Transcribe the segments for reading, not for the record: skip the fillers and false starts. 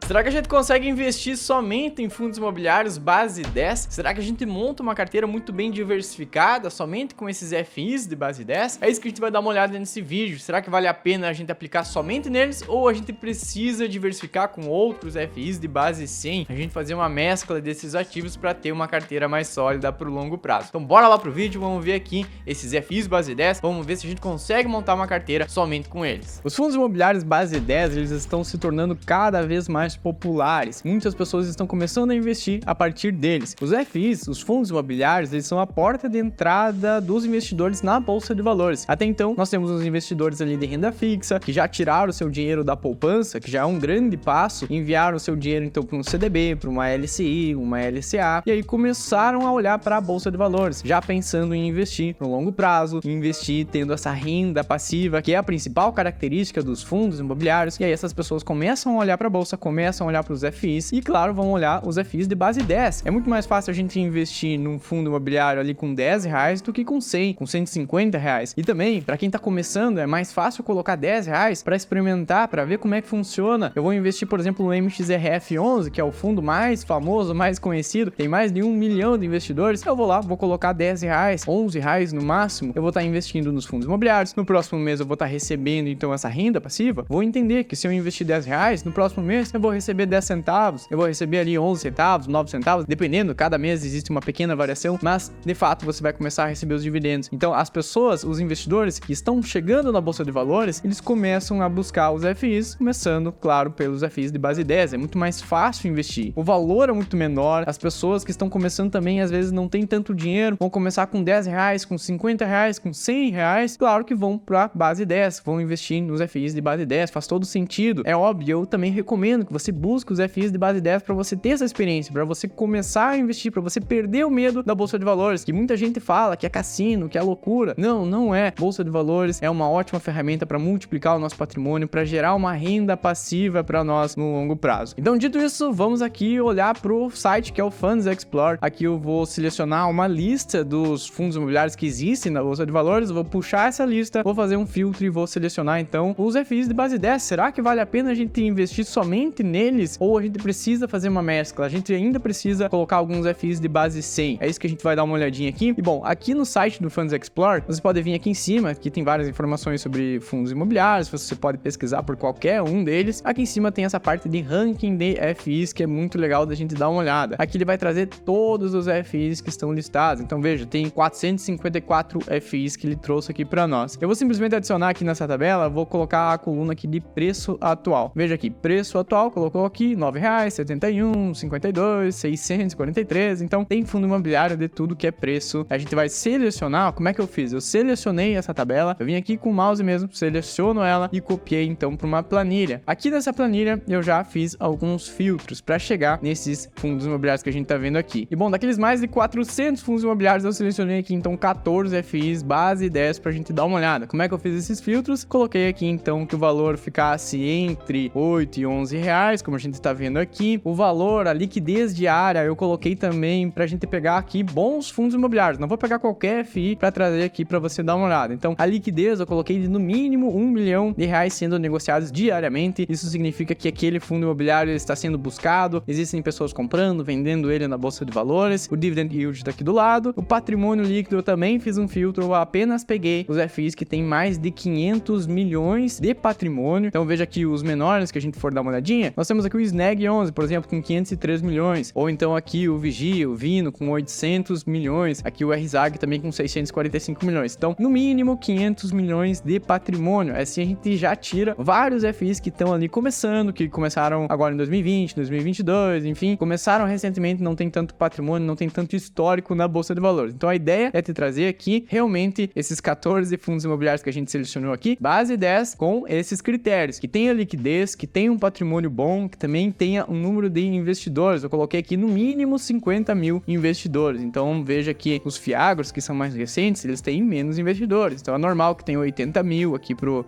Será que a gente consegue investir somente em fundos imobiliários base 10? Será que a gente monta uma carteira muito bem diversificada somente com esses FIs de base 10? É isso que a gente vai dar uma olhada nesse vídeo. Será que vale a pena a gente aplicar somente neles ou a gente precisa diversificar com outros FIs de base 100? A gente fazer uma mescla desses ativos para ter uma carteira mais sólida para o longo prazo. Então bora lá pro vídeo, vamos ver aqui esses FIs base 10, vamos ver se a gente consegue montar uma carteira somente com eles. Os fundos imobiliários base 10, eles estão se tornando cada vez mais populares. Muitas pessoas estão começando a investir a partir deles. Os FIs, os fundos imobiliários, eles são a porta de entrada dos investidores na bolsa de valores. Até então, nós temos os investidores ali de renda fixa, que já tiraram o seu dinheiro da poupança, que já é um grande passo, enviaram o seu dinheiro então para um CDB, para uma LCI, uma LCA, e aí começaram a olhar para a bolsa de valores, já pensando em investir no longo prazo, investir tendo essa renda passiva, que é a principal característica dos fundos imobiliários. E aí essas pessoas começam a olhar para a bolsa, começam a olhar para os FIs e, claro, vão olhar os FIs de base 10. É muito mais fácil a gente investir num fundo imobiliário ali com R$10 do que com 100, com R$150. E também, para quem tá começando, é mais fácil colocar R$10 para experimentar, para ver como é que funciona. Eu vou investir, por exemplo, no MXRF11, que é o fundo mais famoso, mais conhecido, tem mais de 1 milhão de investidores. Eu vou lá, vou colocar R$10, R$11 no máximo, eu vou estar investindo nos fundos imobiliários. No próximo mês eu vou estar recebendo então essa renda passiva. Vou entender que se eu investir R$10, no próximo mês eu vou receber 10 centavos, eu vou receber ali 11 centavos, 9 centavos, dependendo, cada mês existe uma pequena variação, mas de fato você vai começar a receber os dividendos. Então as pessoas, os investidores que estão chegando na bolsa de valores, eles começam a buscar os FIs, começando, claro, pelos FIs de base 10, é muito mais fácil investir, o valor é muito menor, as pessoas que estão começando também às vezes não tem tanto dinheiro, vão começar com R$10, com R$50, com R$100, claro que vão para base 10, vão investir nos FIs de base 10, faz todo sentido, é óbvio. Eu também recomendo que você busque os FIs de base 10 para você ter essa experiência, para você começar a investir, para você perder o medo da bolsa de valores, que muita gente fala que é cassino, que é loucura. Não, não é. Bolsa de valores é uma ótima ferramenta para multiplicar o nosso patrimônio, para gerar uma renda passiva para nós no longo prazo. Então, dito isso, vamos aqui olhar para o site que é o Funds Explorer. Aqui eu vou selecionar uma lista dos fundos imobiliários que existem na bolsa de valores, vou puxar essa lista, vou fazer um filtro e vou selecionar então os FIs de base 10. Será que vale a pena a gente investir somente neles ou a gente precisa fazer uma mescla? A gente ainda precisa colocar alguns FIs de base 100. É isso que a gente vai dar uma olhadinha aqui. E bom, aqui no site do Funds Explorer, você pode vir aqui em cima, aqui tem várias informações sobre fundos imobiliários, você pode pesquisar por qualquer um deles. Aqui em cima tem essa parte de ranking de FIs, que é muito legal da gente dar uma olhada. Aqui ele vai trazer todos os FIs que estão listados. Então veja, tem 454 FIs que ele trouxe aqui para nós. Eu vou simplesmente adicionar aqui nessa tabela, vou colocar a coluna aqui de preço atual. Veja aqui, preço atual, colocou aqui R$9, 71, 52, 643. Então tem fundo imobiliário de tudo que é preço. A gente vai selecionar, como é que eu fiz? Eu selecionei essa tabela, eu vim aqui com o mouse mesmo, seleciono ela e copiei então para uma planilha. Aqui nessa planilha eu já fiz alguns filtros para chegar nesses fundos imobiliários que a gente tá vendo aqui. E bom, daqueles mais de 400 fundos imobiliários eu selecionei aqui então 14 FIs base 10 pra gente dar uma olhada. Como é que eu fiz esses filtros? Coloquei aqui então que o valor ficasse entre R$8 e R$11, como a gente tá vendo aqui. O valor, a liquidez diária, eu coloquei também pra gente pegar aqui bons fundos imobiliários. Não vou pegar qualquer FI pra trazer aqui pra você dar uma olhada. Então, a liquidez eu coloquei de no mínimo R$1 milhão sendo negociados diariamente. Isso significa que aquele fundo imobiliário está sendo buscado, existem pessoas comprando, vendendo ele na bolsa de valores. O dividend yield tá aqui do lado. O patrimônio líquido eu também fiz um filtro, eu apenas peguei os FIs que tem mais de 500 milhões de patrimônio. Então, veja aqui os menores que a gente for dar uma olhadinha. Nós temos aqui o Snag 11, por exemplo, com 503 milhões. Ou então aqui o Vigia, o Vino, com 800 milhões. Aqui o RZAG também com 645 milhões. Então, no mínimo 500 milhões de patrimônio. Assim a gente já tira vários FIs que estão ali começando, que começaram agora em 2020, 2022, enfim, começaram recentemente, não tem tanto patrimônio, não tem tanto histórico na bolsa de valores. Então, a ideia é te trazer aqui realmente esses 14 fundos imobiliários que a gente selecionou aqui, base 10, com esses critérios, que tenha liquidez, que tenha um patrimônio bom, que também tenha um número de investidores. Eu coloquei aqui no mínimo 50 mil investidores. Então, veja que os Fiagros, que são mais recentes, eles têm menos investidores. Então, é normal que tenha 80 mil aqui pro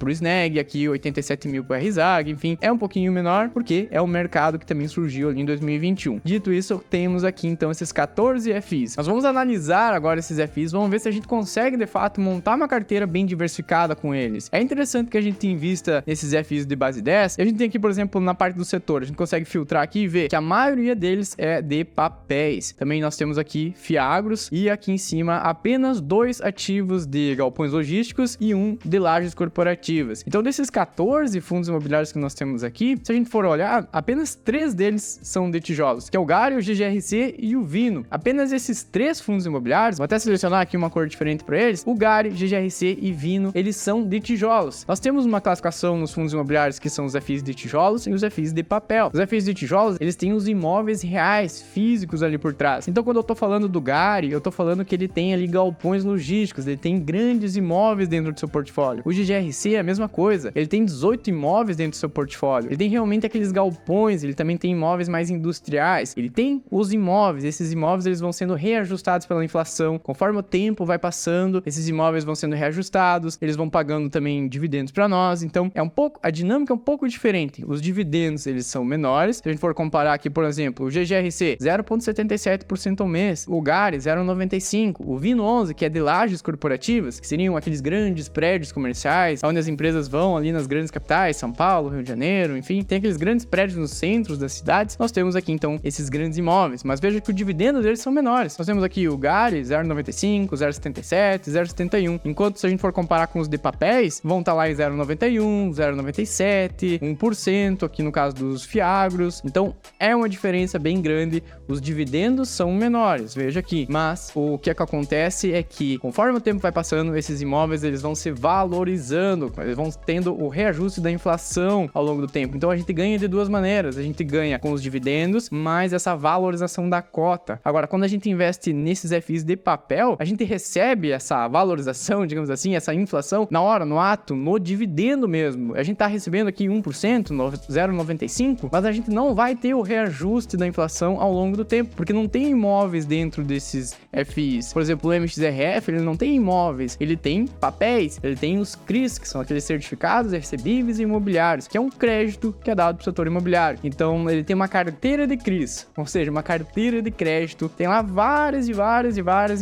Snag, aqui 87 mil pro RZAG, enfim, é um pouquinho menor, porque é um mercado que também surgiu ali em 2021. Dito isso, temos aqui então esses 14 FIs. Nós vamos analisar agora esses FIs, vamos ver se a gente consegue de fato montar uma carteira bem diversificada com eles. É interessante que a gente invista nesses FIs de base 10. A gente tem aqui, por exemplo, exemplo, na parte do setor, a gente consegue filtrar aqui e ver que a maioria deles é de papéis. Também nós temos aqui Fiagros e aqui em cima apenas 2 ativos de galpões logísticos e 1 de lajes corporativas. Então, desses 14 fundos imobiliários que nós temos aqui, se a gente for olhar, apenas 3 deles são de tijolos, que é o GARI, o GGRC e o Vino. Apenas esses 3 fundos imobiliários, vou até selecionar aqui uma cor diferente para eles, o GARI, GGRC e Vino, eles são de tijolos. Nós temos uma classificação nos fundos imobiliários que são os FIs de tijolos e os FIs de papel. Os FIs de tijolos, eles têm os imóveis reais, físicos ali por trás. Então, quando eu tô falando do GARI, eu tô falando que ele tem ali galpões logísticos, ele tem grandes imóveis dentro do seu portfólio. O GGRC é a mesma coisa, ele tem 18 imóveis dentro do seu portfólio. Ele tem realmente aqueles galpões, ele também tem imóveis mais industriais. Ele tem os imóveis, esses imóveis eles vão sendo reajustados pela inflação. Conforme o tempo vai passando, esses imóveis vão sendo reajustados, eles vão pagando também dividendos para nós. Então, a dinâmica é um pouco diferente. Os dividendos, eles são menores. Se a gente for comparar aqui, por exemplo, o GGRC, 0,77% ao mês. O GARI, 0,95%. O Vino 11, que é de lajes corporativas, que seriam aqueles grandes prédios comerciais, onde as empresas vão ali nas grandes capitais, São Paulo, Rio de Janeiro, enfim, tem aqueles grandes prédios nos centros das cidades. Nós temos aqui, então, esses grandes imóveis. Mas veja que o dividendo deles são menores. Nós temos aqui o GARI, 0,95%, 0,77%, 0,71%. Enquanto, se a gente for comparar com os de papéis, vão estar lá em 0,91%, 0,97%, 1% aqui no caso dos Fiagros. Então, é uma diferença bem grande. Os dividendos são menores, veja aqui. Mas o que acontece é que, conforme o tempo vai passando, esses imóveis eles vão se valorizando, eles vão tendo o reajuste da inflação ao longo do tempo. Então, a gente ganha de duas maneiras. A gente ganha com os dividendos, mais essa valorização da cota. Agora, quando a gente investe nesses FIs de papel, a gente recebe essa valorização, digamos assim, essa inflação na hora, no ato, no dividendo mesmo. A gente tá recebendo aqui 1%, 0,95%, mas a gente não vai ter o reajuste da inflação ao longo do tempo, porque não tem imóveis dentro desses FIs. Por exemplo, o MXRF, ele não tem imóveis, ele tem papéis, ele tem os CRIs, que são aqueles certificados recebíveis imobiliários, que é um crédito que é dado para o setor imobiliário. Então, ele tem uma carteira de CRIs, ou seja, uma carteira de crédito. Tem lá várias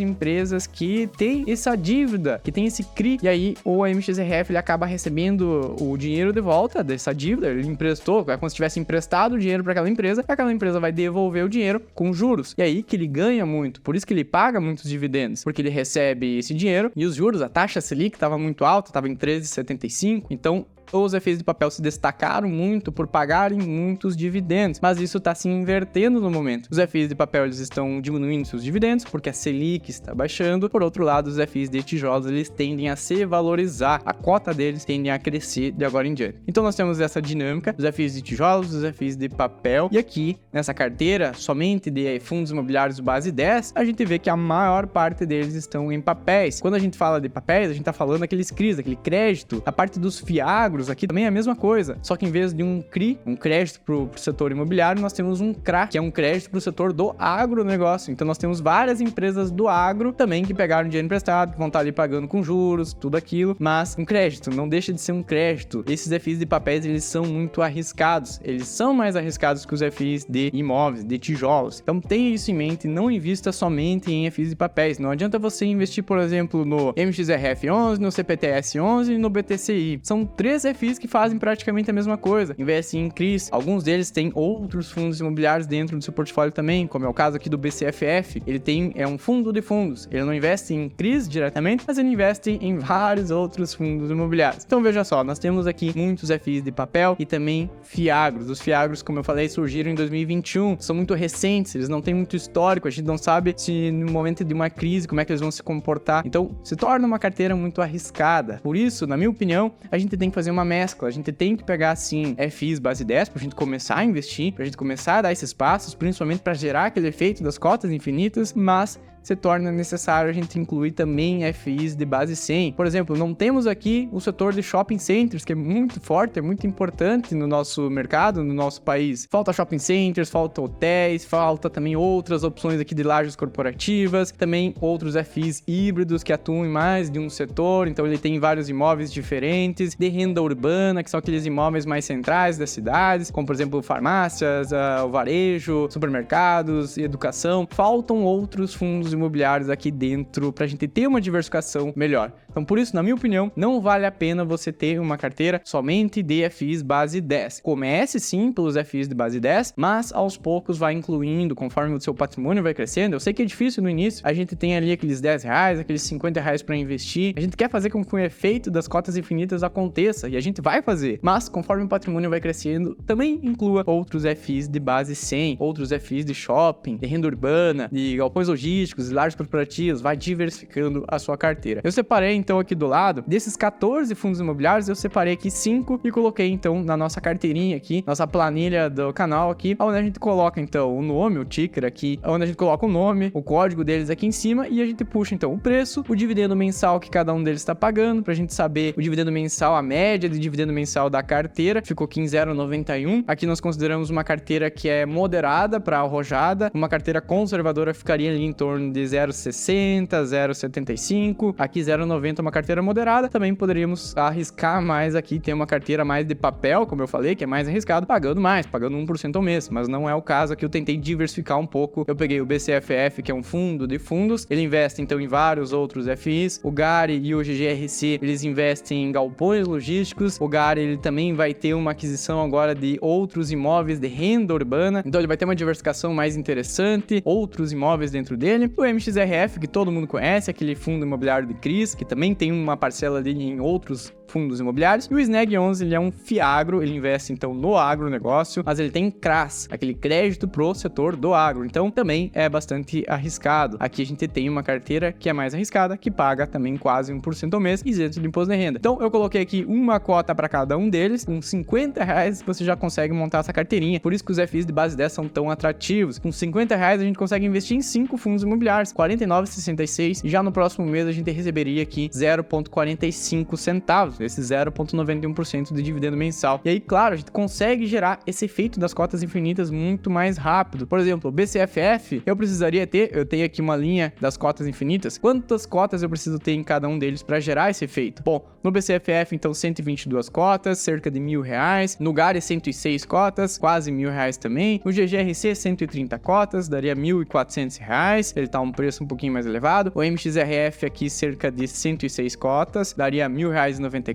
empresas que tem essa dívida, que tem esse CRI, e aí o MXRF ele acaba recebendo o dinheiro de volta dessa dívida. Ele emprestou, é como se tivesse emprestado o dinheiro para aquela empresa vai devolver o dinheiro com juros. E aí que ele ganha muito, por isso que ele paga muitos dividendos, porque ele recebe esse dinheiro e os juros, a taxa Selic estava muito alta, estava em 13,75, então os FIs de papel se destacaram muito por pagarem muitos dividendos, mas isso está se invertendo no momento. Os FIs de papel eles estão diminuindo seus dividendos porque a Selic está baixando. Por outro lado, os FIs de tijolos eles tendem a se valorizar, a cota deles tende a crescer de agora em diante. Então nós temos essa dinâmica dos FIs de tijolos, dos FIs de papel, e aqui nessa carteira somente de fundos imobiliários base 10, a gente vê que a maior parte deles estão em papéis. Quando a gente fala de papéis, a gente está falando daqueles CRIs, aquele crédito. A parte dos Fiagros aqui também é a mesma coisa, só que em vez de um CRI, um crédito para o setor imobiliário, nós temos um CRA, que é um crédito para o setor do agronegócio. Então nós temos várias empresas do agro também que pegaram dinheiro emprestado, que vão estar ali pagando com juros, tudo aquilo, mas um crédito, não deixa de ser um crédito. Esses FIs de papéis, eles são muito arriscados, eles são mais arriscados que os FIs de imóveis, de tijolos. Então tenha isso em mente, não invista somente em FIs de papéis. Não adianta você investir, por exemplo, no MXRF11, no CPTS11 e no BTCI. São 3 FIs que fazem praticamente a mesma coisa. Investe em CRIs. Alguns deles têm outros fundos imobiliários dentro do seu portfólio também, como é o caso aqui do BCFF. Ele é um fundo de fundos. Ele não investe em CRIs diretamente, mas ele investe em vários outros fundos imobiliários. Então veja só, nós temos aqui muitos FIs de papel e também Fiagros. Os Fiagros, como eu falei, surgiram em 2021. São muito recentes, eles não têm muito histórico. A gente não sabe se no momento de uma crise, como é que eles vão se comportar. Então, se torna uma carteira muito arriscada. Por isso, na minha opinião, a gente tem que fazer uma mescla. A gente tem que pegar, assim, FIs base 10 pra gente começar a investir, pra gente começar a dar esses passos, principalmente para gerar aquele efeito das cotas infinitas, mas se torna necessário a gente incluir também FIs de base 100. Por exemplo, não temos aqui o setor de shopping centers, que é muito forte, é muito importante no nosso mercado, no nosso país. Falta shopping centers, falta hotéis, falta também outras opções aqui de lajes corporativas, também outros FIs híbridos que atuam em mais de um setor, então ele tem vários imóveis diferentes, de renda urbana, que são aqueles imóveis mais centrais das cidades, como por exemplo farmácias, o varejo, supermercados e educação. Faltam outros fundos imobiliários aqui dentro pra gente ter uma diversificação melhor. Então, por isso, na minha opinião, não vale a pena você ter uma carteira somente de FIs base 10. Comece sim pelos FIs de base 10, mas aos poucos vai incluindo, conforme o seu patrimônio vai crescendo. Eu sei que é difícil no início, a gente tem ali aqueles R$10, aqueles R$50 para investir, a gente quer fazer com que o efeito das cotas infinitas aconteça, e a gente vai fazer, mas conforme o patrimônio vai crescendo, também inclua outros FIs de base 100, outros FIs de shopping, de renda urbana, de galpões logísticos, de lares corporativos, vai diversificando a sua carteira. Eu separei então aqui do lado, desses 14 fundos imobiliários, eu separei aqui 5 e coloquei então na nossa carteirinha aqui, nossa planilha do canal aqui, onde a gente coloca então o nome, o ticker aqui, onde a gente coloca o nome, o código deles aqui em cima, e a gente puxa então o preço, o dividendo mensal que cada um deles está pagando, pra gente saber o dividendo mensal, a média de dividendo mensal da carteira, ficou aqui em 0,91. Aqui nós consideramos uma carteira que é moderada para arrojada, uma carteira conservadora ficaria ali em torno de 0,60, 0,75, aqui 0,90 uma carteira moderada. Também poderíamos arriscar mais aqui, ter uma carteira mais de papel, como eu falei, que é mais arriscado, pagando mais, pagando 1% ao mês, mas não é o caso aqui. Eu tentei diversificar um pouco, eu peguei o BCFF, que é um fundo de fundos, ele investe então em vários outros FIs, o GARI e o GGRC, eles investem em galpões logísticos, o GARI ele também vai ter uma aquisição agora de outros imóveis de renda urbana, então ele vai ter uma diversificação mais interessante, outros imóveis dentro dele. O MXRF, que todo mundo conhece, aquele fundo imobiliário de CRIs, que também tem uma parcela ali em outros fundos imobiliários. E o SNEG 11, ele é um FIAGRO, ele investe então no agronegócio, mas ele tem CRAS, aquele crédito pro setor do agro, então também é bastante arriscado. Aqui a gente tem uma carteira que é mais arriscada, que paga também quase 1% ao mês, isento de imposto de renda. Então eu coloquei aqui uma cota para cada um deles, com R$50 você já consegue montar essa carteirinha, por isso que os FIs de base 10 são tão atrativos. Com R$50 a gente consegue investir em 5 fundos imobiliários, R$49,66, e já no próximo mês a gente receberia aqui 0,45 centavos, esse 0,91% de dividendo mensal. E aí, claro, a gente consegue gerar esse efeito das cotas infinitas muito mais rápido. Por exemplo, o BCFF, eu precisaria ter, eu tenho aqui uma linha das cotas infinitas, quantas cotas eu preciso ter em cada um deles para gerar esse efeito? Bom, no BCFF, então, 122 cotas, cerca de R$1.000, no GARI 106 cotas, quase R$1.000 também, no GGRC 130 cotas, daria R$1.400, ele tá um preço um pouquinho mais elevado, o MXRF aqui cerca de 106 cotas, daria R$1.094,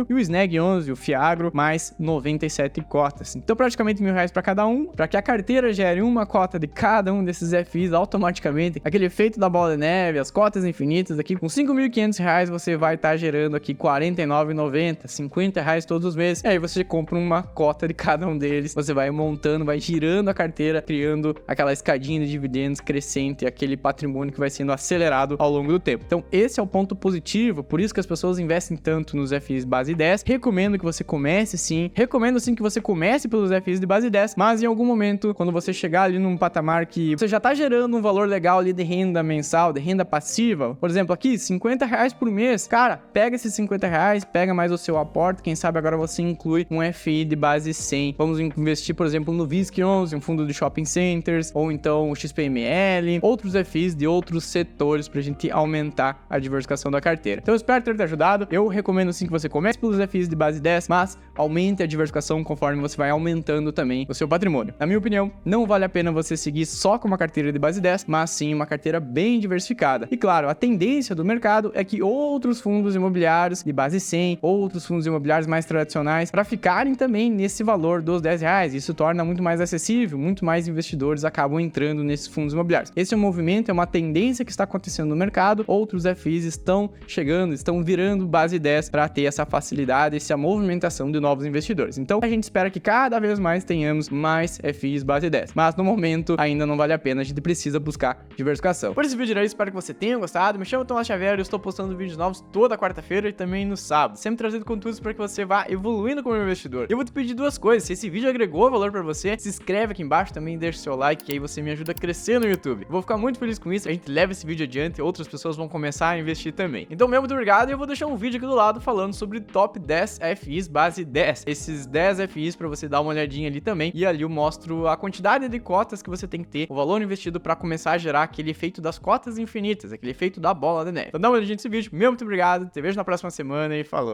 e o SNEG 11, o FIAGRO, mais 97 cotas. Então, praticamente R$1.000 para cada um, para que a carteira gere uma cota de cada um desses FIs automaticamente, aquele efeito da bola de neve, as cotas infinitas aqui, com R$5.500 você vai estar gerando aqui R$49,90, R$50 todos os meses, e aí você compra uma cota de cada um deles, você vai montando, vai girando a carteira, criando aquela escadinha de dividendos crescente, aquele patrimônio que vai sendo acelerado ao longo do tempo. Então, esse é o ponto positivo, por isso que as pessoas investem tanto nos FIs base 10. Recomendo que você comece sim, recomendo sim que você comece pelos FIs de base 10, mas em algum momento, quando você chegar ali num patamar que você já tá gerando um valor legal ali de renda mensal, de renda passiva, por exemplo, aqui, R$50 por mês, cara, pega esses R$50, pega mais o seu aporte, quem sabe agora você inclui um FI de base 100. Vamos investir, por exemplo, no VISC11, um fundo de shopping centers, ou então o XPML, outros FIs de outros setores pra gente aumentar a diversificação da carteira. Então eu espero ter te ajudado, eu recomendo sim que você comece pelos FIs de base 10, mas aumente a diversificação conforme você vai aumentando também o seu patrimônio. Na minha opinião, não vale a pena você seguir só com uma carteira de base 10, mas sim uma carteira bem diversificada. E claro, a tendência do mercado é que outros fundos imobiliários de base 100, outros fundos imobiliários mais tradicionais, para ficarem também nesse valor dos R$10. Isso torna muito mais acessível, muito mais investidores acabam entrando nesses fundos imobiliários. Esse é um movimento, é uma tendência que está acontecendo no mercado, outros FIs estão chegando, estão virando base 10 para ter essa facilidade, essa movimentação de novos investidores. Então, a gente espera que cada vez mais tenhamos mais FIs base 10. Mas, no momento, ainda não vale a pena, a gente precisa buscar diversificação. Por esse vídeo aí, espero que você tenha gostado. Me chamo Tomás Xavier, eu estou postando vídeos novos toda quarta-feira e também no sábado, sempre trazendo conteúdos para que você vá evoluindo como investidor. Eu vou te pedir duas coisas: se esse vídeo agregou valor para você, se inscreve aqui embaixo, também deixa seu like, que aí você me ajuda a crescer no YouTube. Eu vou ficar muito feliz com isso, a gente leva esse vídeo adiante, outras pessoas vão começar a investir também. Então, muito obrigado, e eu vou deixar um vídeo aqui do lado falando sobre top 10 FIs base 10. Esses 10 FIs para você dar uma olhadinha ali também, e ali eu mostro a quantidade de cotas que você tem que ter, o valor investido para começar a gerar aquele efeito das cotas infinitas, aquele efeito da bola de neve. Então dá uma olhadinha nesse vídeo, muito obrigado, te vejo na próxima semana e falou!